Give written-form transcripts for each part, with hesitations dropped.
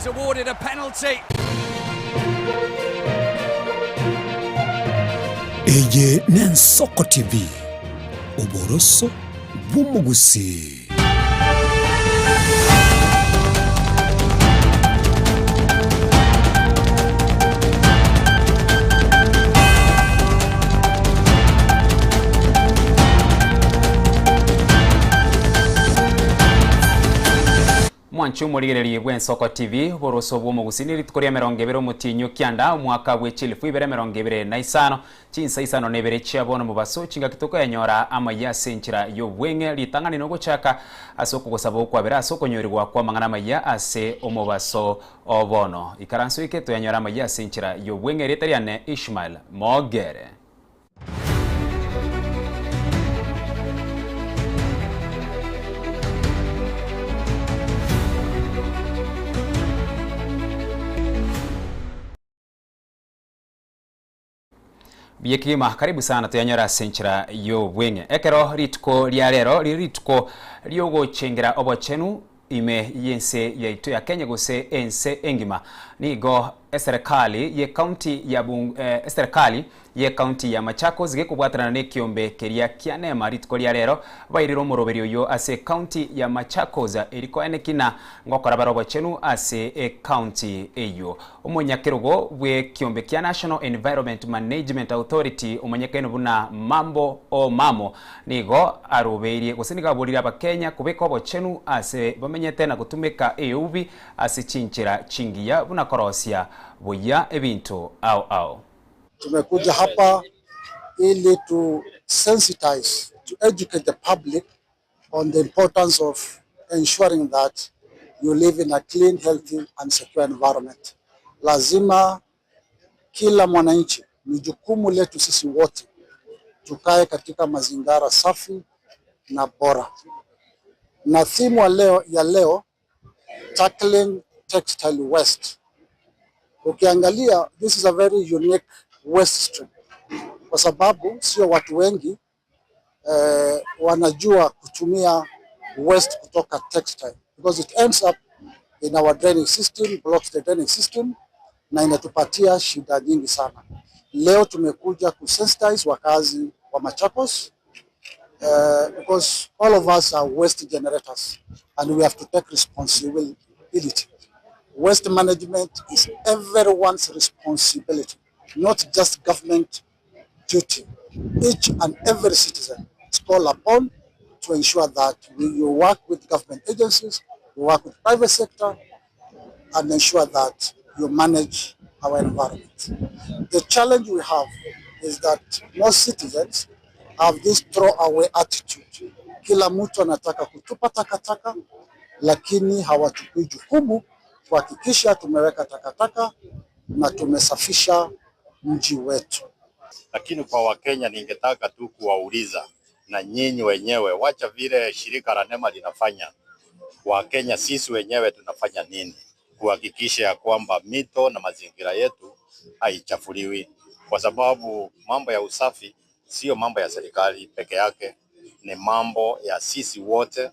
He's awarded a penalty. Eye Nensoko TV. Uboroso bw'umugusi. Mwanchu murigereri Nensoko TV boroso bw'umugusi ni ritukoria 20 mutinyo kyanda umwaka w'echilifu 2025 chinsa isano nebere chiabona mubaso chinga kitoko yanyora amaya senchira yobwenge litangani no gochaka asoko gusaba ukwabera asoko nyorirwa kwa mangana amaya ase omubaso obono ikaranso iketo yanyora amaya senchira yobwenge retariane Ishmael Mogere. Biyekima karibu sana tuyanyora senchira yobwenge ekero ritko lyalero ritko lyogo chengera obochenu ime yense yaitu ya Kenya gose ense engima nigo serikali ye county ya serikali ye county ya Machakos gekubwatarana ne kiombe keria kianema ritko lyalero bairiro moroberio yo ase county ya Machakos eriko enekina ngokora barobo chenu ase county eyo umunyakirugo bwe kiombe kia National Environment Management Authority umanyakeno buna mambo o mamo nigo arubeirie gusiniga burira abakenya kubeka obochenu ase bamenyete na gutumika eubi ase chinchira chingiya buna korosia boya ebintu au. Tumekuja hapa ili to sensitize, to educate the public on the importance of ensuring that you live in a clean, healthy and secure environment. Lazima kila mwananchi, ni jukumu letu sisi wote tukae katika mazingira safi na bora. Na theme ya leo tackling textile waste. Ukiangalia, this is a very unique waste stream kwa sababu sio watu wengi wanajua kutumia waste kutoka textile, because it ends up in our drainage system, blocks the drainage system na inatupatia shida nyingi sana. Leo tumekuja kusensitize wakazi wa Machakos because all of us are waste generators and we have to take responsibility. Waste management is everyone's responsibility, not just government duty. Each and every citizen is called upon to ensure that you work with government agencies, you work with private sector, and ensure that you manage our environment. The challenge we have is that most citizens have this throw-away attitude. Kila mtu anataka kutupa takataka, lakini hawachukui jukumu kuhakikisha tumeweka takataka na tumesafisha mji wetu. Lakini kwa Wakenya ningetaka tu kuwauliza na nyinyi wenyewe, wacha vile shirika la NEMA linafanya, Wakenya sisi wenyewe tunafanya nini kuhakikisha ya kwamba mito na mazingira yetu haichafuliwi? Kwa sababu mambo ya usafi sio mambo ya serikali peke yake, ni mambo ya sisi wote.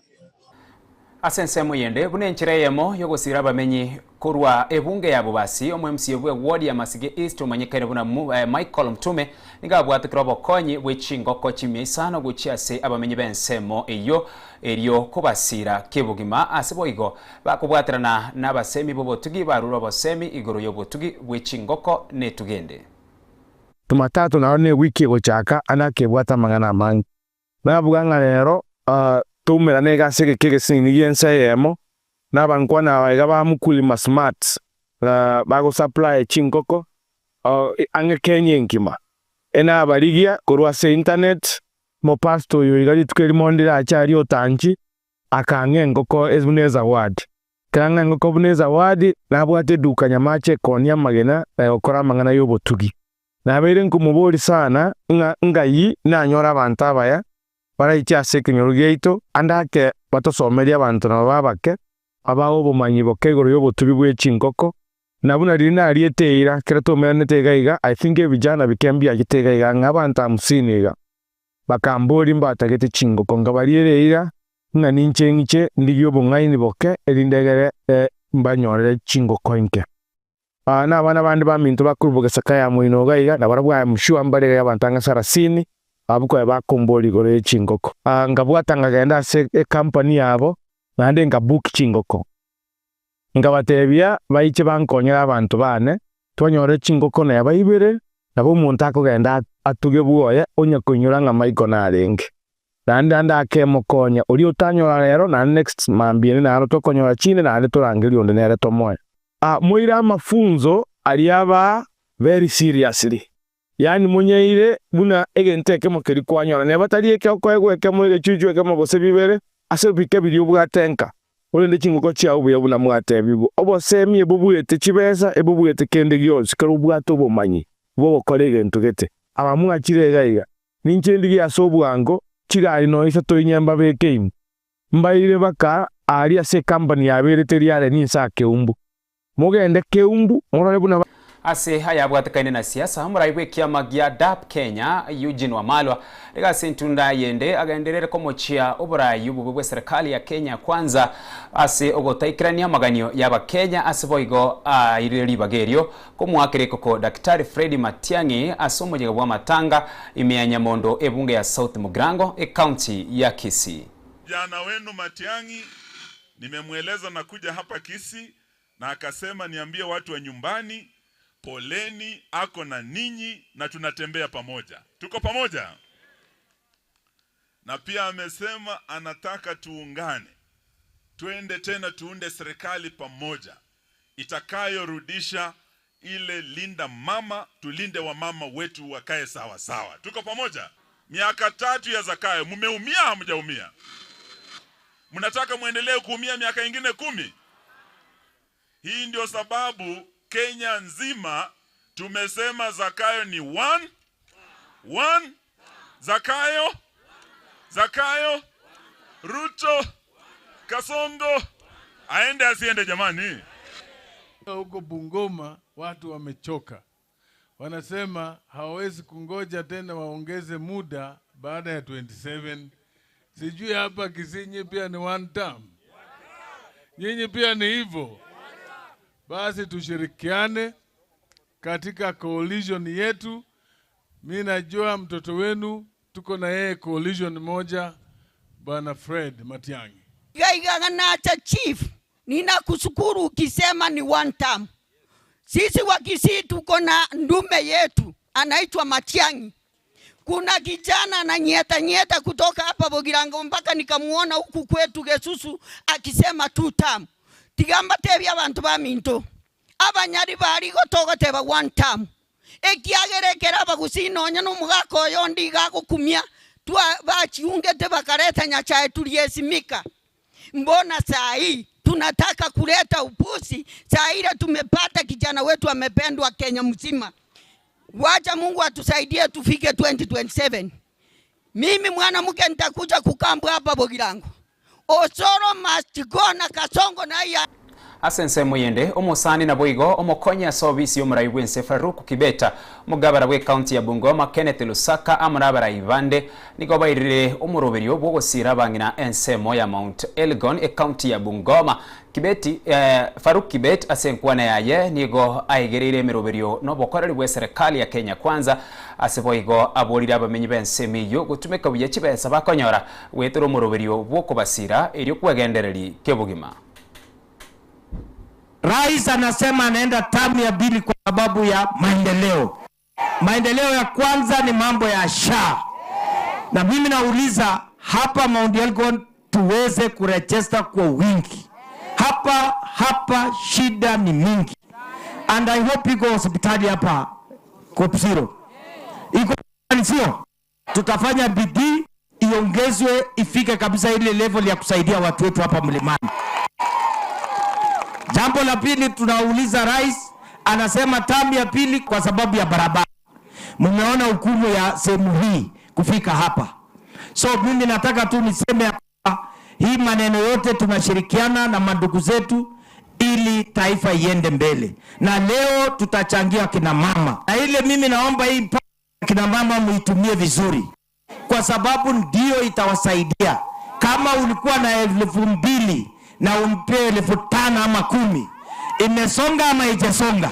Asensemo yende bune nchireyemo yogosira bamenyi kurwa ebunge ya bubasi omwemsi bwe ward ya Masige East umanyekere buna Michael Mtume nigabwate krobo konyi wechingo kochimye isano guchiase abamenyi bensemo eyo eriyo kubasira kibugima aseboigo bakubwaterana nabasemi bobotugi baruro bosemi igoro yobotugi wechingoko netugende Tumatatu naone wiki gochaka anakebwata magana mangi nabuganga lero tumera nega sege kege sini yensa yemo nabankwana baiga bamukulima smart bago supply chinkoko ange kenye nkima ena barigia kurwa se internet mo pasto yo igali tukeli mondira achari otanchi akange ngoko ezuneza ward kanga ngoko buneza ward nabwate dukanya mache konya magena okora mangana yobotugi nabere nkumubori sana ngayi nanyora abantu abaya baraicha sekinyorugeito andake batosomeria abantu na babake abaho bumanyi bokegoro yobotubi bw'echinkoko nabuna rina arieteira kereto menete gaiga I think ebijana bikembia agitega ng'abantu 50 bakambori mbatagete chinkoko ngabarireira nga ninche ndiyo bungaini boke erindegere mbanyore chingoko inke na bana bandi baminto bakurubuga sakaya muino gaiga na barabwa mshua mbale ya bantanga sarasini abuko bakomboli gore chingoko ngabwatanga genda se company yabo nande ngabook chingoko ngabatebya baiche bankonyera abantu bane twanyore chingoko na yabaibere nabo muntu akogenda atuge buoya onya kunyura nga maiko na renge nanda akemukonya uri utanyora rero na next mambire na aro tokonyora chine na ande turangiri onde nere tomoya muira mafunzo aliaba very seriously yani munyeire buna egenteke mukeri kwanyora ne batari ke okwegweke mwire chuju ke mabose bibere ase bike biri ubwatenka olende chingoko chia ubuye buna mwatebibu obosemi ebubuyete chibesa ebubuyete kende gyose kero ubwato bomanyi bo kolege ntugete abamwa chirega ninchendi ya sobwango chigari no isa to inyamba beke mbaire baka ali ase company yaberete yale ni sa keumbu mugende keumbu orale buna ase haya bwatakaine na siasa muraibwe kiama gya DAP Kenya Eugene Wamalwa rega sentunda yende agenderere komochia oburayi bubwe serikali ya Kenya kwanza ase ogotaikrania maganio yaba Kenya asiboigo ireri bagerio komwakireko ko Daktari Fred Matiang'i asomoje bwa matanga imeanya mondo ebunge ya South Mugrango county ya Kisii. Jana wenu Matiang'i nimemweleza na kuja hapa Kisii na akasema niambie watu wa nyumbani poleni, ako na ninyi na tunatembea pamoja. Tuko pamoja. Na pia amesema anataka tuungane. Tuende tena tuunde serikali pamoja. Itakayorudisha ile linda mama, tulinde wa mama wetu wakae sawa sawa. Tuko pamoja. Miaka 3 ya Zakayo, mumeumia hamjaumia? Mnataka muendelee kuumia miaka ingine 10? Hii ndio sababu Kenya nzima tumesema Zakayo ni one. Zakayo, Ruto, Kasongo, aende asiende jamani. Huko Bungoma watu wamechoka. Wanasema hawawezi kungoja tena waongeze muda baada ya 27. Sijui hapa Kisii pia ni one term. Nyinyi pia ni hivyo. Basi tushirikiane katika coalition yetu. Mimi najua mtoto wenu tuko na yeye coalition moja, Bwana Fred Matiang'i. Gaiganata chief, ninakushukuru ukisema ni one term. Sisi wa Kisii tuko na ndume yetu anaitwa Matiang'i. Kuna kijana na nyeta kutoka hapa Bogirango mpaka nikamuona huku kwetu Gesusu akisema 2 term. Tigamba tebya abantu baminto abanyari bari gotogo teba 1 term ekiagerekera bagusinonya no mugako yondi gagukumia twa bachiungete bakareta nyachae tuliesimika. Mbona saa hii tunataka kuleta upusi? Saa ile tumepata kijana wetu amependwa Kenya mzima. Wacha Mungu atusaidie tufike 2027. Mimi mwanamke nitakuja kukambwa hapa Bogirango. Osoro mastigona Kasongo na ya asense muyende omosani na boigo omokonya service yomuraibwense Faruku Kibeta mugabara we county ya Bungoma Kenneth Lusaka amurabara ibande nigo bairire omuroberio bwo gusira bangina ensemo ya Mount Elgon county ya Bungoma Kibeti Faruku Kibet asenkwana yaye nigo aigerire miroberio no bokoreri bwe serikali ya Kenya kwanza aseboigo aborira abamenyi bensemi yo gutumeka buye kibesa bakonyora wetero omuroberio bwo kubasira eri kwegendereri kebugima. Rais anasema anaenda term ya 2 kwa sababu ya maendeleo. Maendeleo ya kwanza ni mambo ya SHA. Na mimi nauliza hapa Mount Elgon tuweze kuregister kwa wingi. Hapa shida ni mingi. And I hope iko hospitali hapa Kopsiro. Iko sio. Tutafanya bidii iongezwe ifike kabisa ile level ya kusaidia watu wetu hapa mlimani. Jambo la pili tunauliza rais anasema term ya 2 kwa sababu ya barabara. Mmeona hukumu ya sehemu hii kufika hapa. So mimi nataka tu niseme hii maneno yote tunashirikiana na mandugu zetu ili taifa iende mbele. Na leo tutachangia kina mama. Na ile mimi naomba hii kina mama muitumie vizuri. Kwa sababu ndio itawasaidia. Kama ulikuwa na 2,000 na umpe 5,000 ama 10. Imesonga ama haijasonga?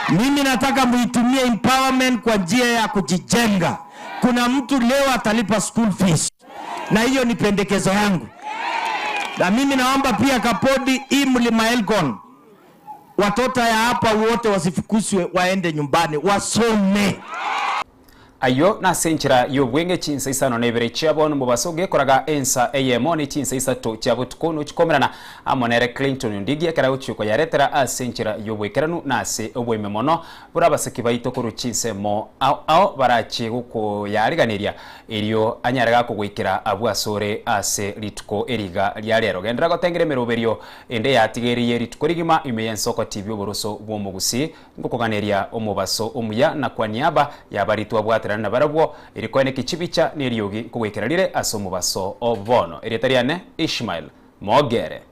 Mimi nataka muitumie empowerment kwa njia ya kujijenga. Kuna mtu leo atalipa school fees, na hiyo ni pendekezo yangu. Na mimi naomba pia Kapodi, hii Mlima Elgon, watoto ya hapa wote wasifukuswe, waende nyumbani wasome. Ayo na senchira yobwenge chinsa isano nebere chabon mubasoge koraga ensa eyemoni chinsa isato chabutukono chikomerana amonere Clinton ndigi kara uchuko yaretera a senchira yobwekeranu na se obwememono burabaseki baito kuru chinse mo ao barachi guko yariganiria elio anyaraga kugwikira abwasore ase lituko eriga lyalero gendera gotengere meroberio ende yatigeriye lituko rigima imeyensoko TV oboroso bwomugusi ngukoganeria omubaso omuya na kwa niaba yabaritwa bwatera na barabwo irikwene kichibicha niriogi kugwikira lire asomubaso obono eritariane Ishmael Mogere.